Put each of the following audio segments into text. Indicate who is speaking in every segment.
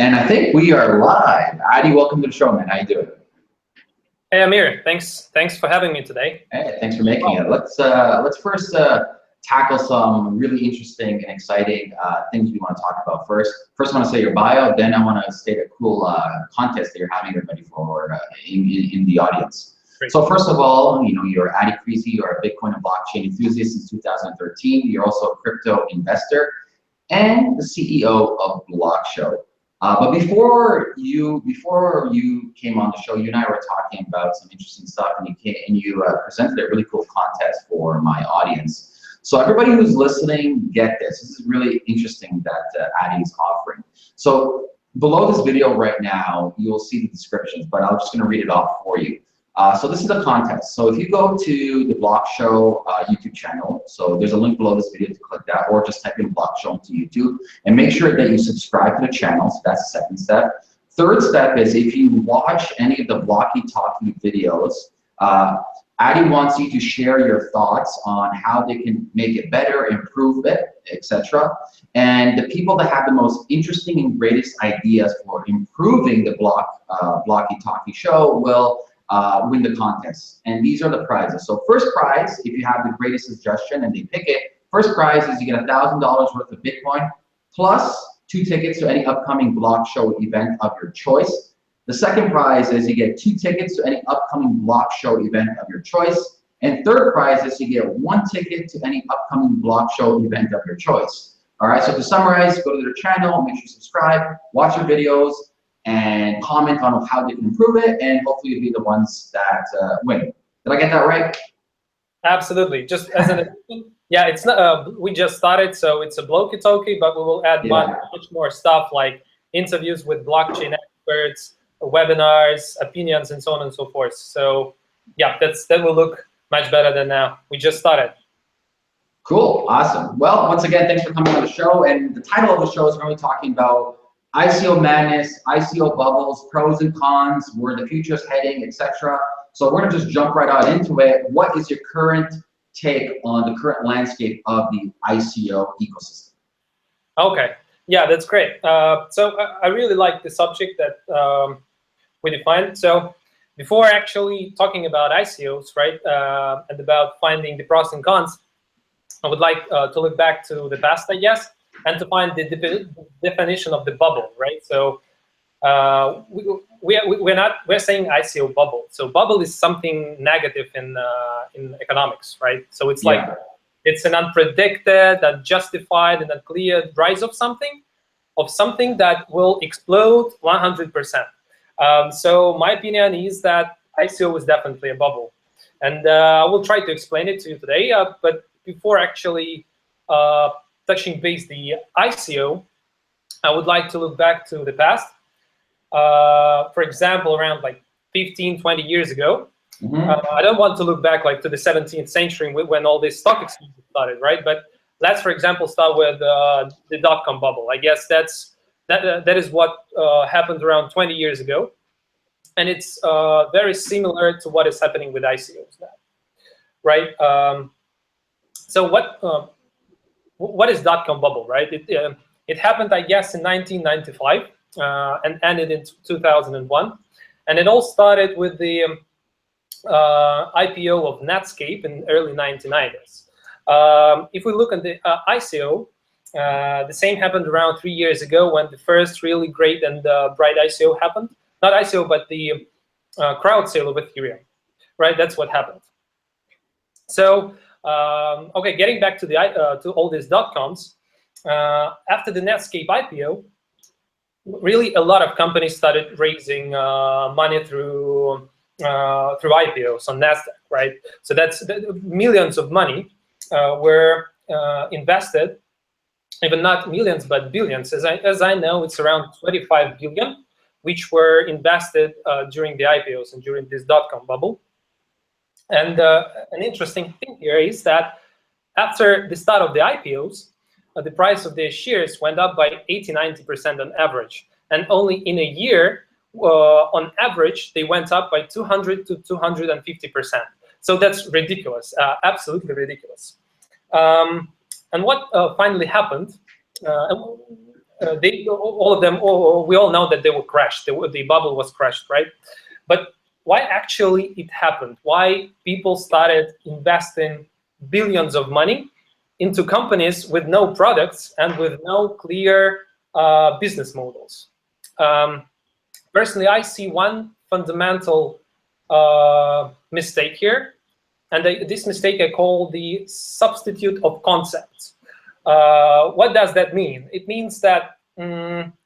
Speaker 1: And I think we are live. Addy, welcome to the show, man. How you doing?
Speaker 2: Hey, Ameer. Thanks for having me today.
Speaker 1: Hey, thanks for making it. Let's first tackle some really interesting and exciting things we want to talk about. First, I want to say your bio. Then I want to state a cool contest that you're having everybody for in the audience.
Speaker 2: Great.
Speaker 1: So first of all, you're Addy Crezee. You're a Bitcoin and blockchain enthusiast since 2013. You're also a crypto investor and the CEO of Blockshow. But before you came on the show, you and I were talking about some interesting stuff, and you presented a really cool contest for my audience. So everybody who's listening, get this. This is really interesting that Addy's offering. So below this video right now, you'll see the descriptions, but I'm just going to read it off for you. So this is a contest. So if you go to the Blockshow YouTube channel, so there's a link below this video to click that, or just type in Blockshow into YouTube, and make sure that you subscribe to the channel. So that's the second step. Third step is if you watch any of the Blocki Talki videos, Addy wants you to share your thoughts on how they can make it better, improve it, etc. And the people that have the most interesting and greatest ideas for improving the Blocki Talki show will win the contest. And these are the prizes. So first prize, if you have the greatest suggestion and they pick it, first prize is you get $1,000 worth of Bitcoin plus 2 tickets to any upcoming Blockshow event of your choice. The second prize is you get 2 tickets to any upcoming Blockshow event of your choice. And third prize is you get 1 ticket to any upcoming Blockshow event of your choice. All right, so to summarize, go to their channel, make sure you subscribe, watch their videos, and comment on how they can improve it, and hopefully you'll be the ones that win. Did I get that right?
Speaker 2: Absolutely. Just as an yeah, it's not. We just started, so it's a Blocki Talki, but we will add much more stuff like interviews with blockchain experts, webinars, opinions, and so on and so forth. So yeah, that will look much better than now. We just started.
Speaker 1: Cool, awesome. Well, once again, thanks for coming on the show. And the title of the show is going to be talking about ICO madness, ICO bubbles, pros and cons, where the future is heading, etc. So we're going to just jump right on into it. What is your current take on the current landscape of the ICO ecosystem?
Speaker 2: Okay, yeah, that's great. So I really like the subject that we defined. So before actually talking about ICOs, right, and about finding the pros and cons, I would like to look back to the past, I guess, and to find the definition of the bubble, right? So we're saying ICO bubble. So bubble is something negative in economics, right? So it's like it's an unpredicted, unjustified, and unclear rise of something that will explode 100%. So my opinion is that ICO is definitely a bubble, and I will try to explain it to you today. But before actually touching base the ICO, I would like to look back to the past. For example, around like 15, 20 years ago. I don't want to look back like to the 17th century when all this stock exchange started, right? But let's, for example, start with the dot-com bubble. I guess that is what happened around 20 years ago. And it's very similar to what is happening with ICOs now, right? So what is dot-com bubble, right? It happened, I guess, in 1995 and ended in 2001. And it all started with the IPO of Netscape in early 1990s. If we look at the ICO, the same happened around 3 years ago when the first really great and bright ICO happened. Not ICO, but the crowd sale of Ethereum, right? That's what happened. So, okay, getting back to the to all these dot-coms, after the Netscape IPO, really a lot of companies started raising money through IPOs on Nasdaq, right? So that's millions of money were invested, even not millions but billions. As I know, it's around 25 billion, which were invested during the IPOs and during this dot-com bubble. And an interesting thing here is that after the start of the IPOs, the price of their shares went up by 80–90% on average. And only in a year, on average, they went up by 200 to 250%. So that's ridiculous, absolutely ridiculous. And what finally happened, all of them, we all know that they were crashed. The bubble was crashed, right? But why actually it happened? Why people started investing billions of money into companies with no products and with no clear business models? Personally, I see one fundamental mistake here, and this mistake I call the substitute of concepts. What does that mean? It means that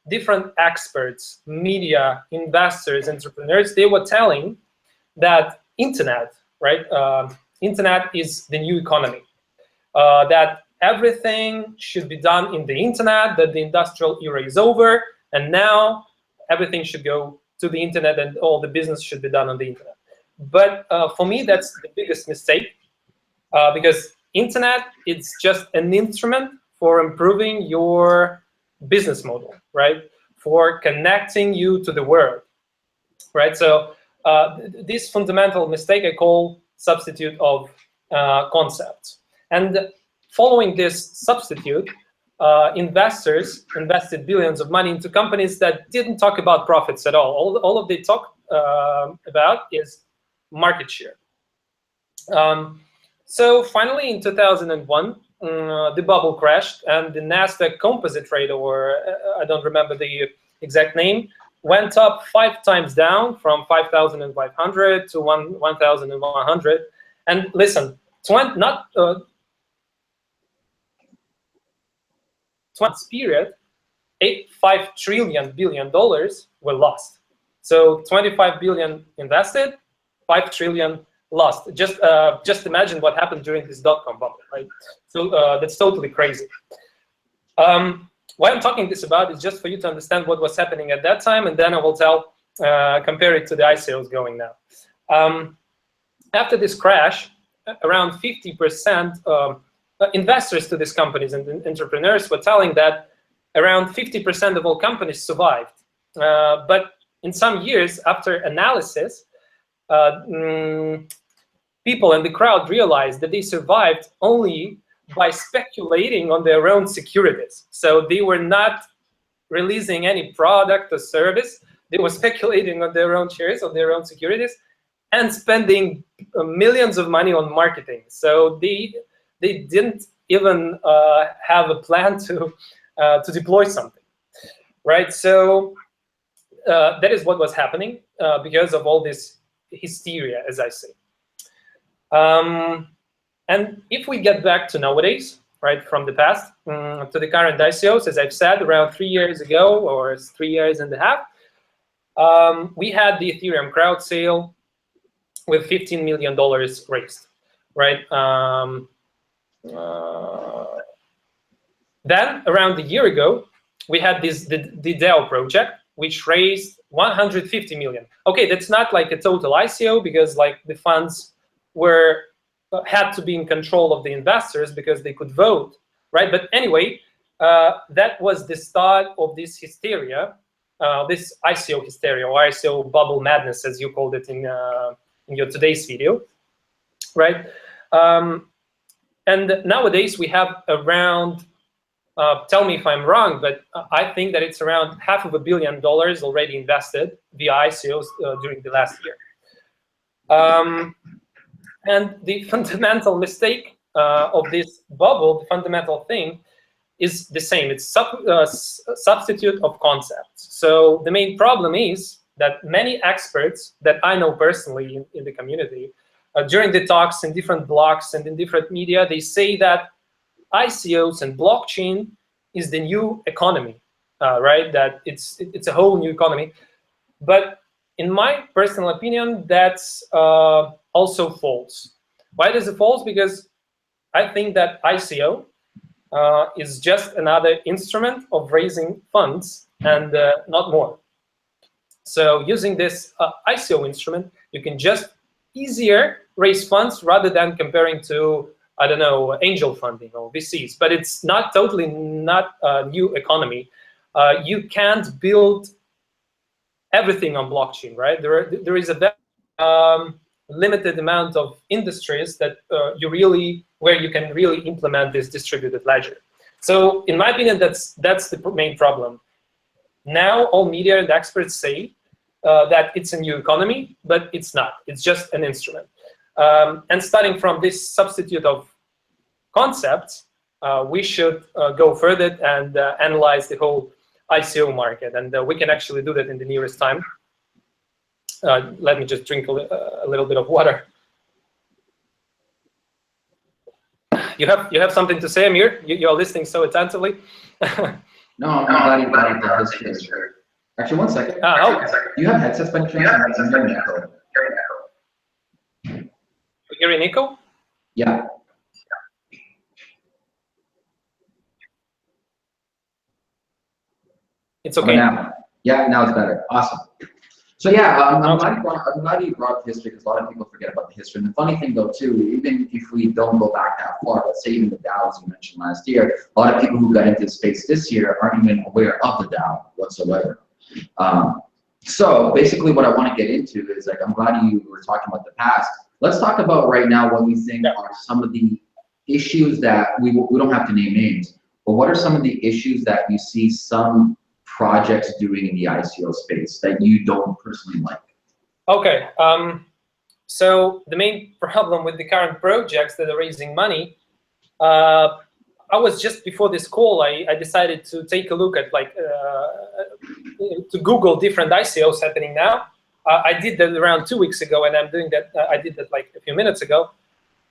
Speaker 2: different experts, media, investors, entrepreneurs, they were telling that internet, right? Internet is the new economy. That everything should be done in the internet, that the industrial era is over, and now everything should go to the internet and all the business should be done on the internet. But for me, that's the biggest mistake, because internet, it's just an instrument for improving your business model, right? For connecting you to the world, right? So this fundamental mistake I call substitute of concepts. And following this substitute, investors invested billions of money into companies that didn't talk about profits at all. All of they talk about is market share. So finally, in 2001, the bubble crashed, and the Nasdaq Composite rate, or I don't remember the exact name, went up 5 times down from 5,500 to 1,100. And listen, 20 period, $5 trillion were lost. So 25 billion invested, 5 trillion lost. Just imagine what happened during this dot-com bubble, right? So that's totally crazy. Why I'm talking this about is just for you to understand what was happening at that time, and then I will compare it to the ICOs going now. After this crash, around 50% investors to these companies and entrepreneurs were telling that around 50% of all companies survived. But in some years, after analysis, people in the crowd realized that they survived only by speculating on their own securities. So they were not releasing any product or service. They were speculating on their own shares, on their own securities, and spending millions of money on marketing. So they didn't even have a plan to deploy something, right? So that is what was happening because of all this hysteria, as I say. And if we get back to nowadays, right, from the past to the current ICOs, as I've said, around 3 years ago, or 3 years and a half, we had the Ethereum crowd sale with $15 million raised, right? Then around a year ago, we had the DAO project, which raised 150 million. Okay, that's not like a total ICO, because like the funds had to be in control of the investors because they could vote, right? But anyway, that was the start of this hysteria, this ICO hysteria, or ICO bubble madness, as you called it in your today's video, right? And nowadays we have around, tell me if I'm wrong, but I think that it's around $500 million already invested via ICOs during the last year. And the fundamental mistake of this bubble, the fundamental thing, is the same. It's substitute of concepts. So the main problem is that many experts that I know personally in the community, during the talks in different blogs and in different media, they say that ICOs and blockchain is the new economy, right? That it's a whole new economy. But in my personal opinion, that's also false. Why is it false? Because I think that ICO is just another instrument of raising funds and not more. So using this ICO instrument, you can just easier raise funds rather than comparing to, I don't know, angel funding or VCs. But it's not totally not a new economy. You can't build everything on blockchain, right? There is a very limited amount of industries that where you can really implement this distributed ledger. So in my opinion, that's the main problem. Now all media and experts say that it's a new economy, but it's not. It's just an instrument. And starting from this substitute of concepts, we should go further and analyze the whole ICO market. And we can actually do that in the nearest time. Let me just drink a little bit of water. You have something to say, Amir? You're listening so attentively.
Speaker 1: No, I'm glad you brought up the history. Actually, one second. Do you have headsets by any chance? I'm hearing echo.
Speaker 2: You hearing echo?
Speaker 1: Yeah.
Speaker 2: It's okay.
Speaker 1: Now. Yeah, now it's better. Awesome. So yeah, I'm glad you brought up history, because a lot of people forget about the history. And the funny thing though too, even if we don't go back that far, let's say even the DAO, as you mentioned last year, a lot of people who got into the space this year aren't even aware of the DAO whatsoever. So basically what I want to get into is, like, I'm glad you were talking about the past. Let's talk about right now what we think are some of the issues that we don't have to name names, but what are some of the issues that you see some projects doing in the ICO space that you don't personally like?
Speaker 2: Okay, so the main problem with the current projects that are raising money, I was just before this call, I decided to take a look at, like, to Google different ICOs happening now. I did that around 2 weeks ago, and I'm doing that. I did that like a few minutes ago,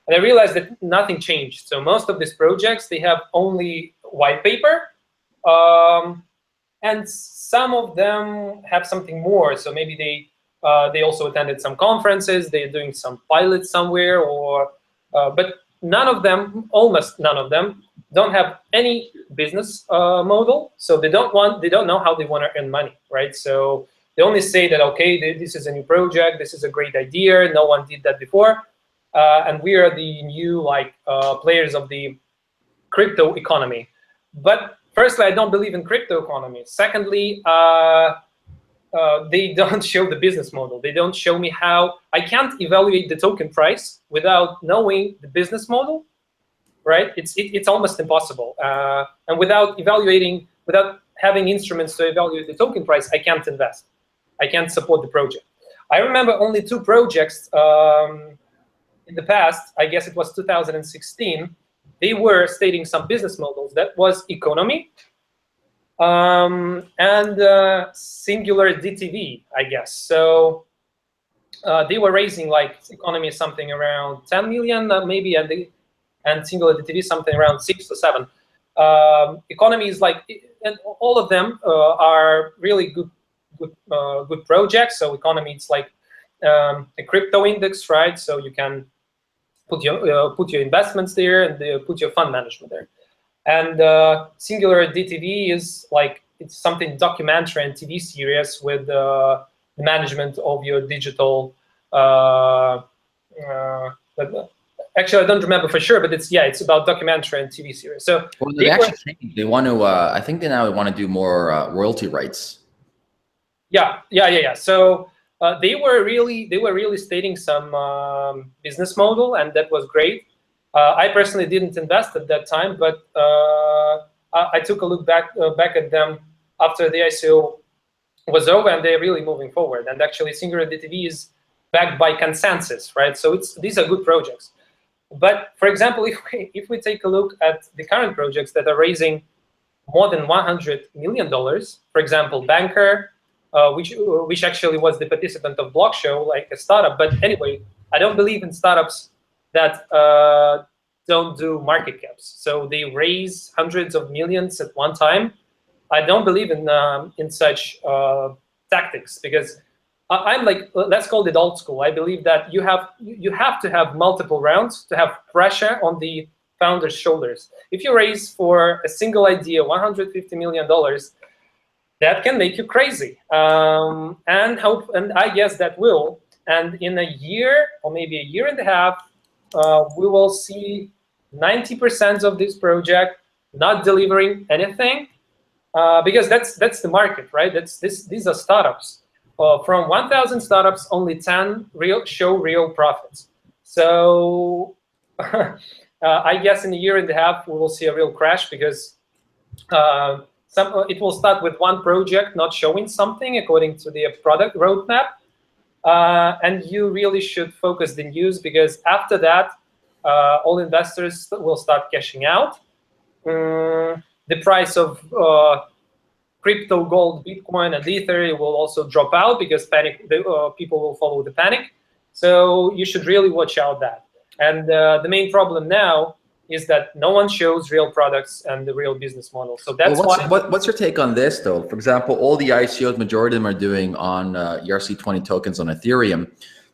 Speaker 2: and I realized that nothing changed. So most of these projects, they have only white paper, and some of them have something more. So maybe they also attended some conferences, they're doing some pilots somewhere, or but none of them, almost none of them, don't have any business model. So they don't know how they want to earn money, right? So they only say that, okay, this is a new project, this is a great idea, no one did that before, and we are the new, like, players of the crypto economy. But firstly, I don't believe in crypto economy. Secondly, they don't show the business model. They don't show me how. I can't evaluate the token price without knowing the business model, right? It's almost impossible. And without having instruments to evaluate the token price, I can't invest. I can't support the project. I remember only 2 projects in the past. I guess it was 2016. They were stating some business models. That was Economy and Singular DTV, I guess. So they were raising, like, Economy something around 10 million, maybe, and Singular DTV something around 6 or 7. Economy is like, and all of them are really good projects. So Economy, it's like a crypto index, right? So you can put your investments there and put your fund management there. And Singular DTV is like, it's something documentary and TV series with the management of your digital. Actually, I don't remember for sure, but it's about documentary and TV series. So
Speaker 3: well, they actually changed. They want to. I think they now want to do more royalty rights.
Speaker 2: Yeah. So they were really stating some business model, and that was great. I personally didn't invest at that time, but I took a look back at them after the ICO was over, and they're really moving forward. And actually, Singular DTV is backed by consensus, right? So these are good projects. But for example, if we take a look at the current projects that are raising more than $100 million, for example, Banker, which actually was the participant of Blockshow, like a startup. But anyway, I don't believe in startups that don't do market caps. So they raise hundreds of millions at one time. I don't believe in such tactics, because I'm like, let's call it old school. I believe that you have to have multiple rounds to have pressure on the founder's shoulders. If you raise for a single idea $150 million, that can make you crazy. And I guess that will. And in a year or maybe a year and a half, we will see 90% of this project not delivering anything, because that's the market, right? These are startups. From 1,000 startups, only 10 show real profits. So I guess in a year and a half, we will see a real crash, because It will start with one project not showing something according to the product roadmap, and you really should focus the news, because after that, all investors will start cashing out. The price of crypto, gold, Bitcoin, and Ether will also drop out, because people will follow the panic. So you should really watch out that. And the main problem now is that no one shows real products and the real business model. So that's
Speaker 3: what's your take on this, though? For example, all the ICOs, majority of them are doing on ERC20 tokens on Ethereum.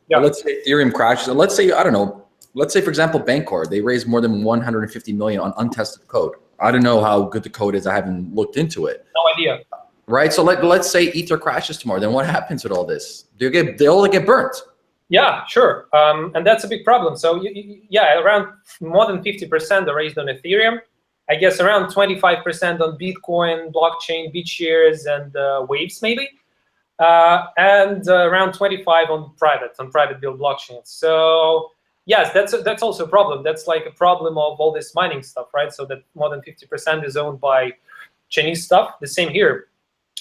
Speaker 2: Yeah.
Speaker 3: Well, let's say Ethereum crashes. Let's say, I don't know, let's say, for example, Bancor, they raised more than 150 million on untested code. I don't know how good the code is. I haven't looked into it.
Speaker 2: No idea.
Speaker 3: Right. So let's say Ether crashes tomorrow. Then what happens with all this? They all get burnt.
Speaker 2: Yeah, sure. And that's a big problem. So yeah, around more than 50% are raised on Ethereum. I guess around 25% on Bitcoin, blockchain, BitShares, and Waves maybe. And around 25 on private build blockchains. So yes, that's also a problem. That's like a problem of all this mining stuff, right? So that more than 50% is owned by Chinese stuff. The same here.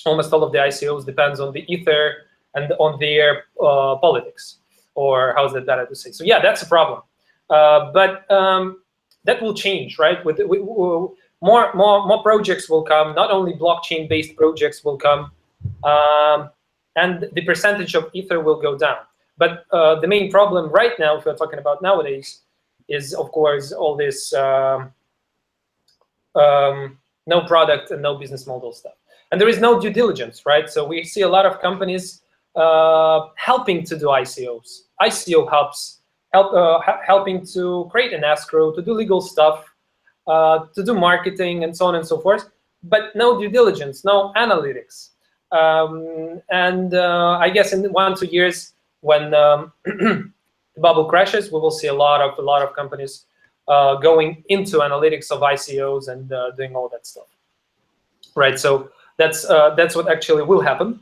Speaker 2: Almost all of the ICOs depends on the Ether and on their politics, or how's that data to say. So yeah, that's a problem. But that will change, right? With more projects will come. Not only blockchain-based projects will come, and the percentage of Ether will go down. But the main problem right now, if we're talking about nowadays, is of course all this no product and no business model stuff. And there is no due diligence, right? So we see a lot of companies helping to do ICOs. ICO helping to create an escrow, to do legal stuff, to do marketing, and so on and so forth. But no due diligence, no analytics. And I guess in 1-2 years, when the bubble crashes, we will see a lot of companies going into analytics of ICOs and doing all that stuff, right? So that's what actually will happen.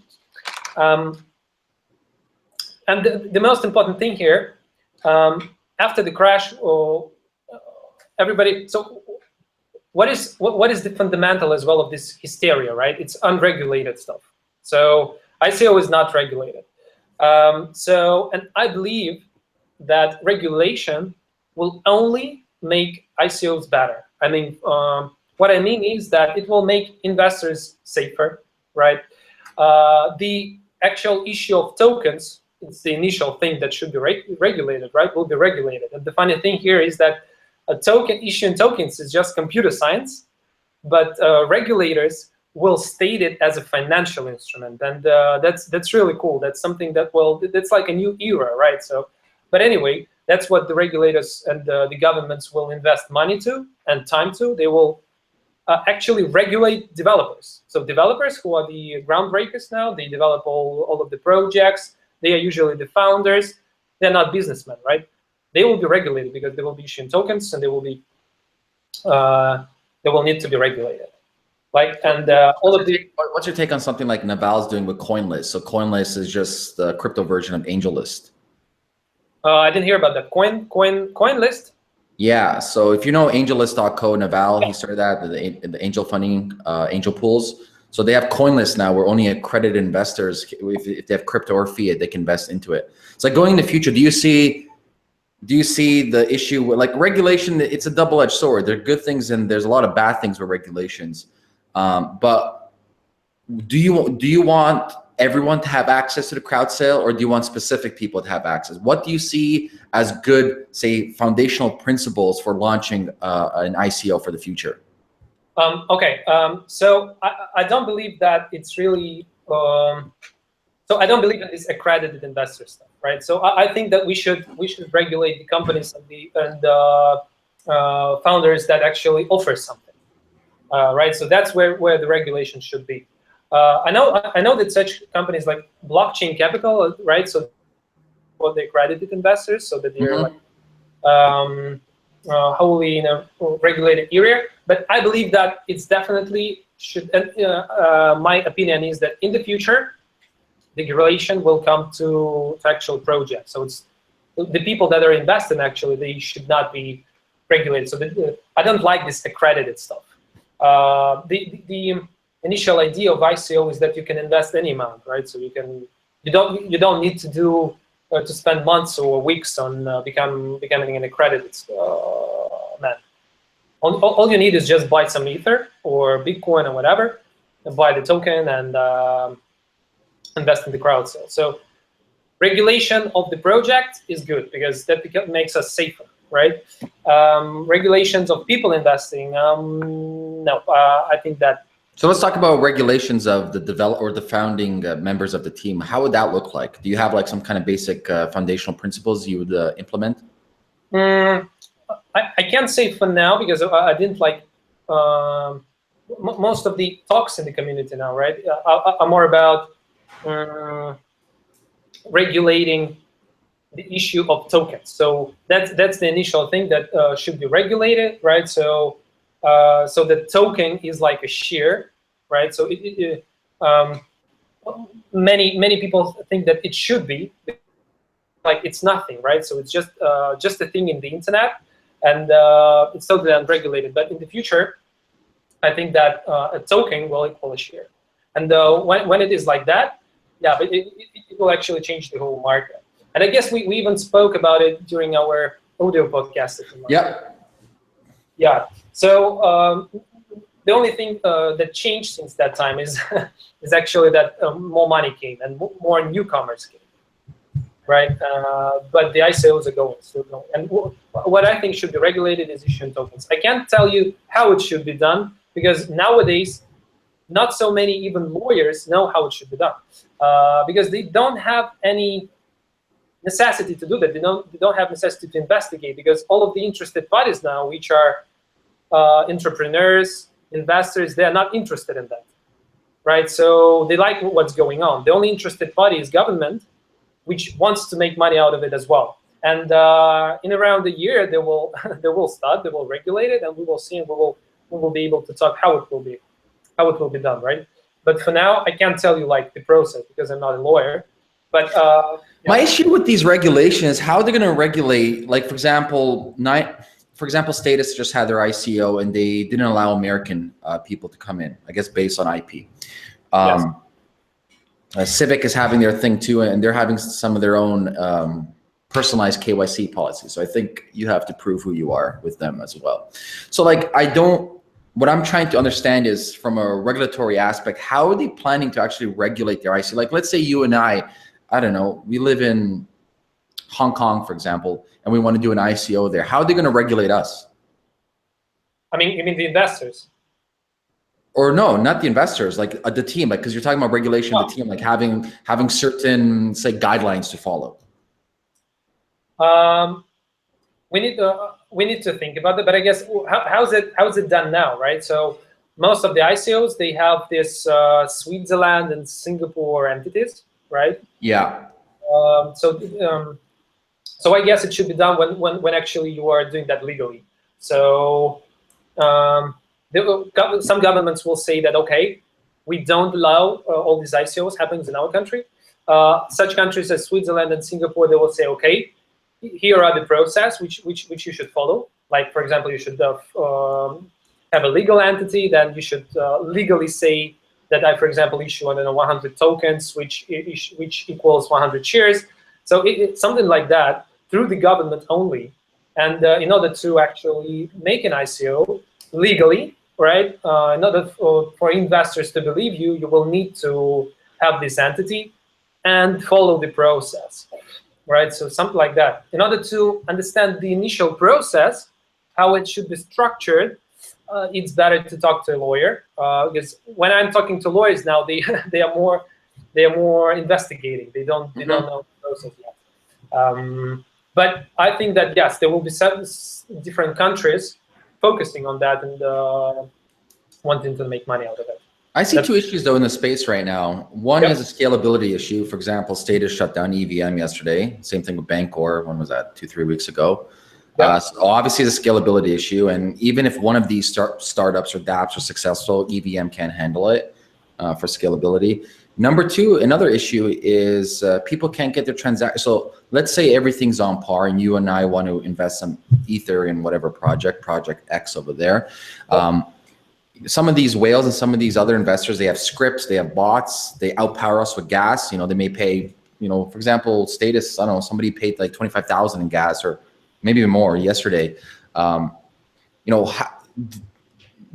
Speaker 2: And the most important thing here, after the crash, everybody. So what is the fundamental as well of this hysteria, right? It's unregulated stuff. So ICO is not regulated. And I believe that regulation will only make ICOs better. I mean, what I mean is that it will make investors safer, right? The actual issue of tokens, it's the initial thing that should be regulated, right? Will be regulated. And the funny thing here is that issuing tokens is just computer science, but regulators will state it as a financial instrument, and that's really cool. That's something that's like a new era, right? So, but anyway, that's what the regulators and the governments will invest money to and time to. They will actually regulate developers. So developers, who are the groundbreakers now, they develop all of the projects. They are usually the founders. They're not businessmen, right? They will be regulated because they will be issuing tokens, and they will need to be regulated. Like, and all of the.
Speaker 3: What's your take on something like Naval's doing with CoinList? So CoinList is just the crypto version of AngelList.
Speaker 2: I didn't hear about that. CoinList. Yeah.
Speaker 3: So if you know AngelList.co, Naval, he started that, the angel funding, angel pools. So they have CoinList now, where only accredited investors, if they have crypto or fiat, they can invest into it. So going in the future, do you see the issue with, like, regulation? It's a double-edged sword. There are good things and there's a lot of bad things with regulations. But do you want everyone to have access to the crowd sale, or do you want specific people to have access? What do you see as good, say, foundational principles for launching an ICO for the future?
Speaker 2: So I don't believe that it's really. So I don't believe in this accredited investor stuff, right? So I think that we should regulate the companies and the founders that actually offer something, right? So that's where the regulation should be. I know that such companies like Blockchain Capital, right? So for the accredited investors, so that they're like wholly in a regulated area. But I believe that it's definitely should. My opinion is that in the future, the regulation will come to actual projects. So it's the people that are investing, actually, they should not be regulated. So I don't like this accredited stuff. The initial idea of ICO is that you can invest any amount, right? So you don't need to do to spend months or weeks on becoming an accredited man. All you need is just buy some Ether or Bitcoin or whatever, and buy the token and invest in the crowd sale. So regulation of the project is good because that makes us safer, right? Regulations of people investing, no, I think that.
Speaker 3: So let's talk about regulations of the the founding members of the team. How would that look like? Do you have like some kind of basic foundational principles you would implement?
Speaker 2: I can't say for now because I didn't like most of the talks in the community now, right? I'm more about regulating the issue of tokens. So that's the initial thing that should be regulated, right? So the token is like a share, right? So many people think that it should be like it's nothing, right? So it's just a thing in the internet, and it's totally unregulated. But in the future, I think that a token will equal a share, and when it is like that, yeah, but it will actually change the whole market. And I guess we even spoke about it during our audio podcast.
Speaker 3: Yeah.
Speaker 2: Yeah. So the only thing that changed since that time is is actually that more money came and more newcomers came, right? But the ICOs are still going. And what I think should be regulated is issuing tokens. I can't tell you how it should be done because nowadays, not so many even lawyers know how it should be done because they don't have any necessity to do that. They don't have necessity to investigate because all of the interested parties now, which are entrepreneurs, investors, they are not interested in that, right? So they like what's going on. The only interested party is government, which wants to make money out of it as well. And in around a year, they will regulate it, and we will see, and we will be able to talk how it will be done, right? But for now, I can't tell you like the process because I'm not a lawyer. But
Speaker 3: my issue with these regulations is how they're going to regulate. Like, for example, Status just had their ICO and they didn't allow American people to come in, I guess, based on IP.
Speaker 2: Yes.
Speaker 3: Civic is having their thing too, and they're having some of their own personalized KYC policies. So I think you have to prove who you are with them as well. So like, what I'm trying to understand is from a regulatory aspect, how are they planning to actually regulate their ICO? Like, let's say you and I don't know, we live in Hong Kong, for example, and we want to do an ICO there. How are they going to regulate us?
Speaker 2: I mean, you mean the investors?
Speaker 3: Or no, not the investors, like the team, like, because you're talking about regulation of the team, like having certain, say, guidelines to follow.
Speaker 2: We need to think about it, but I guess how's it done now, right? So most of the ICOs, they have this Switzerland and Singapore entities, right?
Speaker 3: Yeah.
Speaker 2: So I guess it should be done when actually you are doing that legally. So some governments will say that, okay, we don't allow all these ICOs happening in our country. Such countries as Switzerland and Singapore, they will say, okay, here are the process which you should follow. Like, for example, you should have a legal entity, then you should legally say that I, for example, issue, I don't know, 100 tokens, which equals 100 shares. So it's something like that through the government only. And in order to actually make an ICO legally, right, in order for investors to believe you, you will need to have this entity and follow the process, right? So something like that. In order to understand the initial process, how it should be structured, it's better to talk to a lawyer because when I'm talking to lawyers now, they are more investigating. They don't know the process yet. But I think that yes, there will be some different countries focusing on that and wanting to make money out of it.
Speaker 3: I see two issues though in the space right now. One is a scalability issue. For example, Status shut down EVM yesterday. Same thing with Bancor. When was that? 2-3 weeks ago. So obviously the scalability issue, and even if one of these startups or dApps are successful, EVM can't handle it for scalability. Number two, another issue is people can't get their transaction. So let's say everything's on par and you and I want to invest some Ether in whatever project X over there. some of these whales and some of these other investors, they have scripts, they have bots, they outpower us with gas. You know, they may pay, you know, for example, Status, I don't know, somebody paid like 25,000 in gas, or maybe even more yesterday. You know,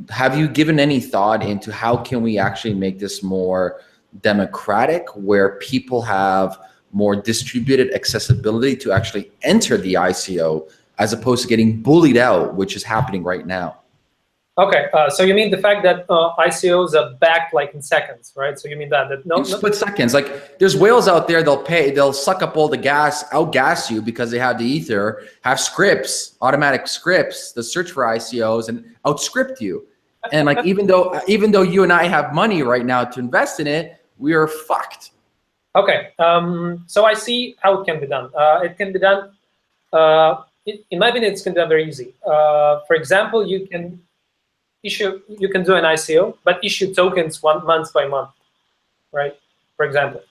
Speaker 3: have you given any thought into how can we actually make this more democratic, where people have more distributed accessibility to actually enter the ICO, as opposed to getting bullied out, which is happening right now?
Speaker 2: Okay, so you mean the fact that ICOs are backed like in seconds, right? So you mean that no
Speaker 3: split seconds. Like there's whales out there, they'll suck up all the gas, outgas you because they have the ether, have scripts, automatic scripts that search for ICOs and outscript you. And like even though you and I have money right now to invest in it, we are fucked. Okay,
Speaker 2: so I see how it can be done. It can be done. In my opinion, it's can be done very easy. For example, you can do an ICO, but issue tokens month by month, right? For example,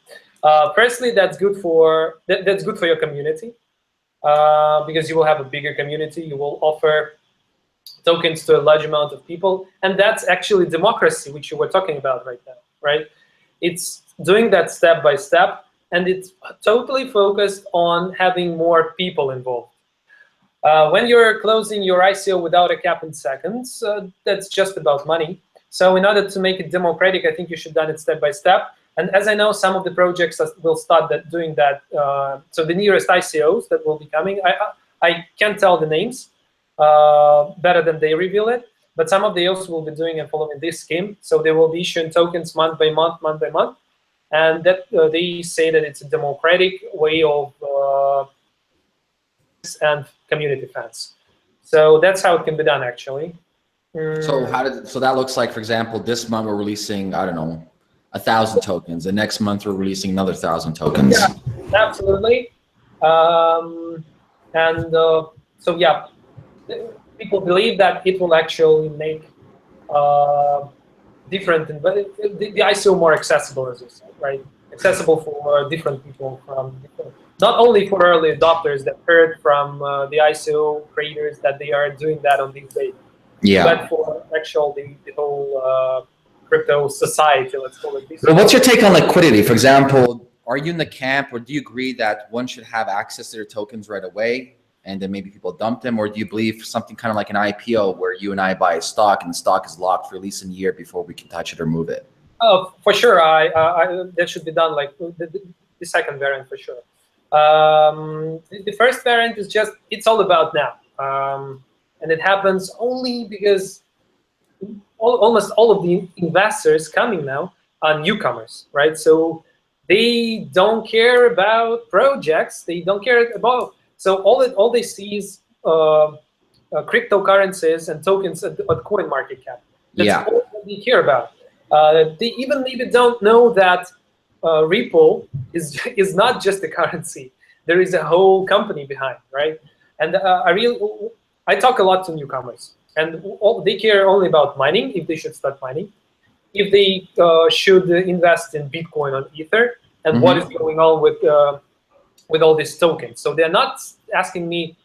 Speaker 2: firstly, that's good for your community, because you will have a bigger community. You will offer tokens to a large amount of people, and that's actually democracy, which you were talking about right now, right? It's doing that step by step, and it's totally focused on having more people involved. When you're closing your ICO without a cap in seconds, that's just about money. So in order to make it democratic, I think you should do it step by step. And as I know, some of the projects will start doing that. So the nearest ICOs that will be coming, I can't tell the names better than they reveal it, but some of the ICOs will be doing and following this scheme. So they will be issuing tokens month by month, and that they say that it's a democratic way of and community fans. So that's how it can be done, actually.
Speaker 3: So that looks like, for example, this month we're releasing, I don't know, 1,000 tokens. The next month we're releasing another 1,000 tokens.
Speaker 2: Yeah, absolutely. So yeah, people believe that it will actually make the ICO more accessible, as you said, right? Accessible for different people, not only for early adopters that heard from the ICO creators that they are doing that on these days, but for actually the whole crypto society, let's call it this.
Speaker 3: So what's your take on liquidity? For example, are you in the camp, or do you agree that one should have access to their tokens right away, and then maybe people dump them? Or do you believe something kind of like an IPO, where you and I buy a stock and the stock is locked for at least a year before we can touch it or move it?
Speaker 2: Oh, for sure. That should be done like the second variant, for sure. The first variant is just, it's all about now. And it happens only because almost all of the investors coming now are newcomers, right? So they don't care about projects. They don't care about, so all they see is cryptocurrencies and tokens at coin market cap. That's all they care about. They even maybe don't know that Ripple is not just a currency. There is a whole company behind, right? And I talk a lot to newcomers, and they care only about mining, if they should start mining, if they should invest in Bitcoin or Ether, and what is going on with all these tokens. So they're not asking me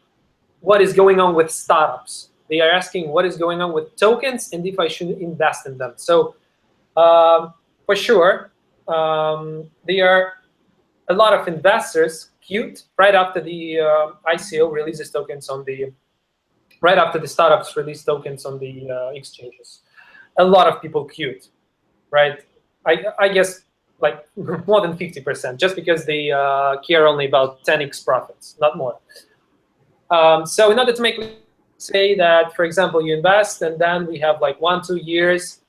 Speaker 2: what is going on with startups. They are asking what is going on with tokens and if I should invest in them. So for sure, there are a lot of investors queued right after the ICO releases tokens on the, right after the startups release tokens on the exchanges. A lot of people queued, right? I guess like more than 50%, just because they care only about 10x profits, not more. So in order to make, say that, for example, you invest and then we have like 1-2 years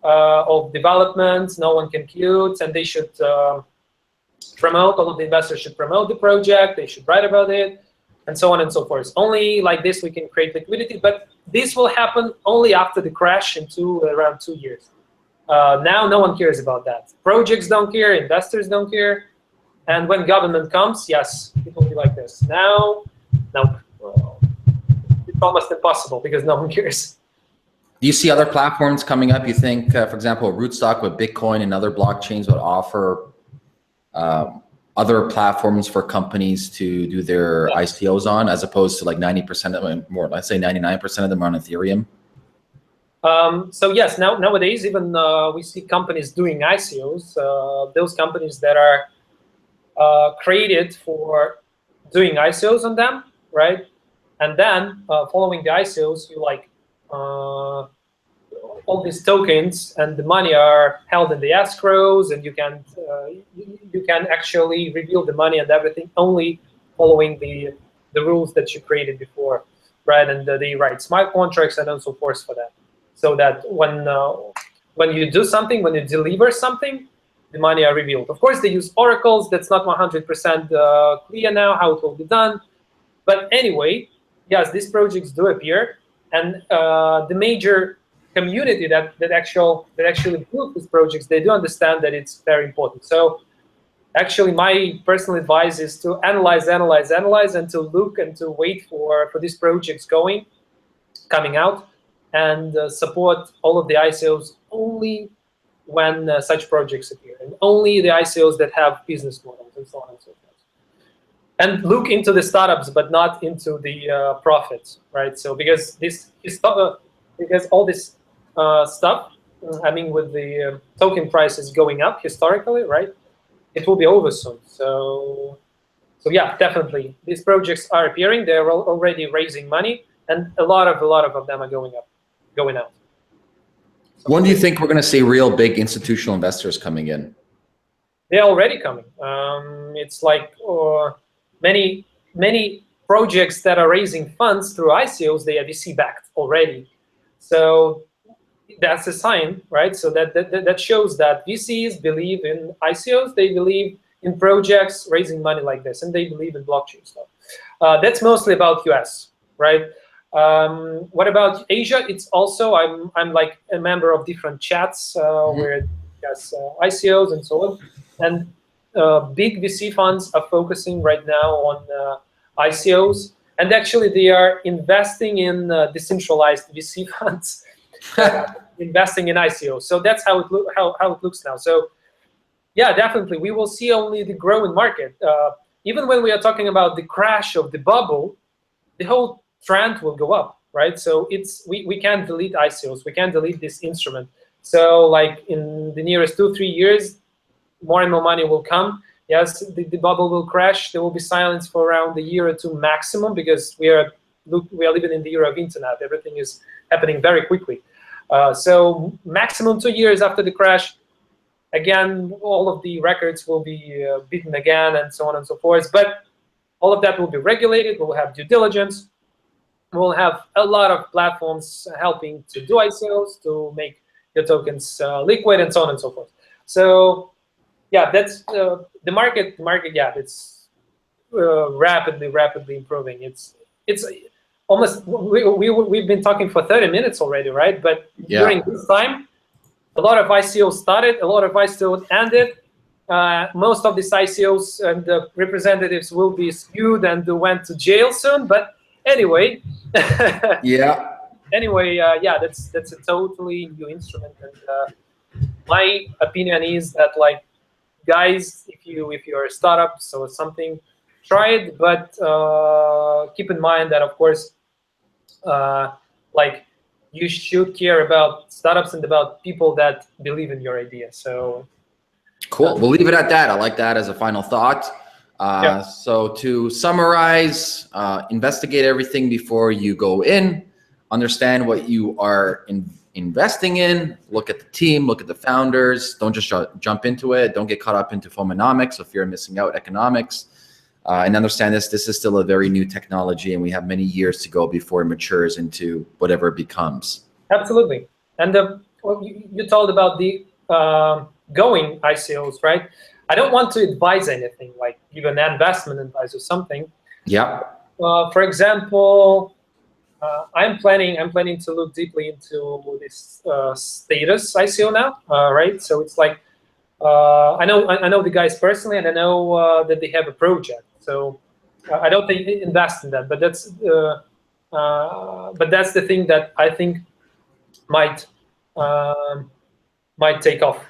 Speaker 2: of development, no one can queue, and they should promote, all of the investors should promote the project, they should write about it, and so on and so forth. Only like this we can create liquidity, but this will happen only after the crash in around 2 years. Now no one cares about that. Projects don't care, investors don't care, and when government comes, yes, it will be like this. Now, no, it's almost impossible because no one cares.
Speaker 3: Do you see other platforms coming up? You think, for example, Rootstock with Bitcoin and other blockchains would offer other platforms for companies to do their ICOs on, as opposed to like 90% of them, more, let's say 99% of them are on Ethereum?
Speaker 2: So yes, nowadays even we see companies doing ICOs. Those companies that are created for doing ICOs on them, right? And then following the ICOs, you like all these tokens and the money are held in the escrows, and you can actually reveal the money and everything only following the rules that you created before, right? And they write smart contracts and so forth for that, so that when you do something, when you deliver something, the money are revealed. Of course, they use oracles. That's not 100% clear now how it will be done. But anyway, yes, these projects do appear, and the major community that actually built these projects, they do understand that it's very important. So actually, my personal advice is to analyze, and to look and to wait for these projects coming out, and support all of the ICOs only when such projects appear, and only the ICOs that have business models and so on and so forth. And look into the startups, but not into the profits, right? So because all this stuff, I mean, with the token prices going up historically, right? It will be over soon. So yeah, definitely, these projects are appearing. They're already raising money, and a lot of them are going out.
Speaker 3: When do you think we're going to see real big institutional investors coming in?
Speaker 2: They're already coming. It's like many projects that are raising funds through ICOs, they are VC backed already. So that's a sign, right? So that shows that VCs believe in ICOs, they believe in projects raising money like this, and they believe in blockchain stuff. That's mostly about US, right? What about Asia? It's also, I'm like a member of different chats where there's ICOs and so on, and big VC funds are focusing right now on ICOs, and actually they are investing in decentralized VC funds, investing in ICOs. So that's how it looks now. So yeah, definitely we will see only the growing market. Even when we are talking about the crash of the bubble, the whole trend will go up, right? So we can't delete ICOs, we can't delete this instrument. So like in the nearest 2-3 years, more and more money will come. Yes, the bubble will crash. There will be silence for around a year or two maximum, because we are living in the era of internet. Everything is happening very quickly. So maximum 2 years after the crash, again, all of the records will be beaten again, and so on and so forth. But all of that will be regulated. We'll have due diligence. We'll have a lot of platforms helping to do ICOs, to make your tokens liquid, and so on and so forth. So yeah, that's the market. Yeah, it's rapidly improving. It's almost, we've been talking for 30 minutes already, right? But yeah, during this time, a lot of ICOs started, a lot of ICOs ended. Most of these ICOs and the representatives will be sued and went to jail soon. But anyway,
Speaker 3: yeah.
Speaker 2: Anyway, yeah, that's a totally new instrument, and my opinion is that, like, guys, if you're a startup or something, try it, but keep in mind that, of course, like, you should care about startups and about people that believe in your idea. So
Speaker 3: cool. We'll leave it at that. I like that as a final thought.
Speaker 2: Yeah.
Speaker 3: So to summarize, investigate everything before you go in, understand what you are investing in, look at the team, look at the founders, don't just jump into it, don't get caught up into FOMOnomics, so fear of missing out economics, and understand this is still a very new technology, and we have many years to go before it matures into whatever it becomes.
Speaker 2: Absolutely. And you told about the going ICOs, right? I don't want to advise anything, like give an investment advice or something.
Speaker 3: Yeah.
Speaker 2: For example, I'm planning to look deeply into this status ICO now, right? So it's like I know the guys personally, and I know that they have a project. So I don't think invest in that, but that's the thing that I think might take off,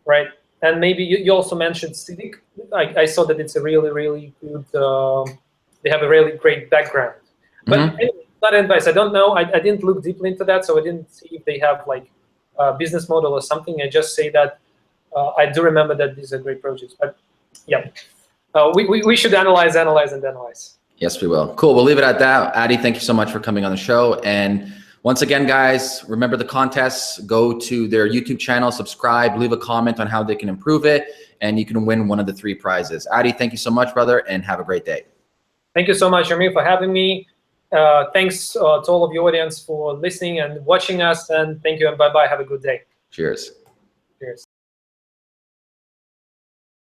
Speaker 2: right? And maybe you also mentioned Civic. I saw that it's a really good. They have a really great background. But anyway, Not advice. I don't know. I didn't look deeply into that, so I didn't see if they have like a business model or something. I just say that I do remember that these are great projects. But yeah, we should analyze.
Speaker 3: Yes, we will. Cool. We'll leave it at that. Addy, thank you so much for coming on the show. And once again, guys, remember the contests. Go to their YouTube channel, subscribe, leave a comment on how they can improve it, and you can win one of the 3 prizes. Addy, thank you so much, brother, and have a great day.
Speaker 2: Thank you so much, Ameer, for having me. Thanks to all of your audience for listening and watching us, and thank you and bye-bye. Have a good day.
Speaker 3: Cheers.
Speaker 2: Cheers.